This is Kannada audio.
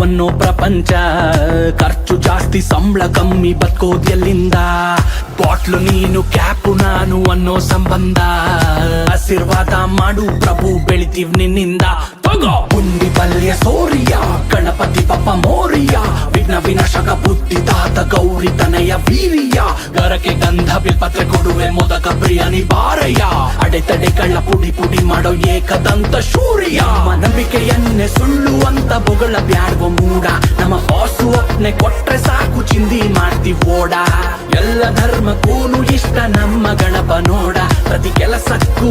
ಅನ್ನೋ ಪ್ರಪಂಚ. ಖರ್ಚು ಜಾಸ್ತಿ ಸಂಬಳ ಕಮ್ಮಿ ಬದುಕೋದ್ ಎಲ್ಲಿಂದ? ಬಾಟ್ಲು ನೀನು ಕ್ಯಾಪು ನಾನು ಅನ್ನೋ ಸಂಬಂಧ. ಆಶೀರ್ವಾದ ಮಾಡು ಪ್ರಭು ಬೆಳಿತೀವ್ ನಿನ್ನಿಂದ. ತಗೋ ಬುಂದಿ ಬಲ್ಯ ಸೋರಿಯ ಗಣಪತಿ ಪಪ್ಪ ಮೋರಿಯ ವಿಘ್ನ ವಿನಾಶಕ ಬುದ್ಧಿ ತಾತ ಗೌರಿ ತನಯ ವೀರ್ಯ. ಗರಕ್ಕೆ ಗಂಧ ಬಿಲ್ಪತ್ರೆ ಕೊಡುವೆ ಮೊದಕ ಪ್ರಿಯನಿ ಬಾರಯ್ಯ. ಅಡೆತಡೆ ಕಳ್ಳ ಪುಡಿ ಪುಡಿ ಮಾಡೋ ಏಕದಂತ ಶೂರ್ಯ. ನಂಬಿಕೆಯನ್ನೇ ಸುಳ್ಳು ಅಂತ ಬೊಗಳ ಬ್ಯಾಡ್ಗೋ ಮೂಡ. ನಮ್ಮ ಬಾಸು ಅಪ್ನೆ ಕೊಟ್ರೆ ಸಾಕು ಚಿಂದಿ ಮಾಡ್ತೀವಿ ಓಡ. ಎಲ್ಲ ಧರ್ಮಕ್ಕೂನು ಇಷ್ಟ ನಮ್ಮ ಗಣಪ ನೋಡ. ಪ್ರತಿ ಕೆಲಸಕ್ಕೂ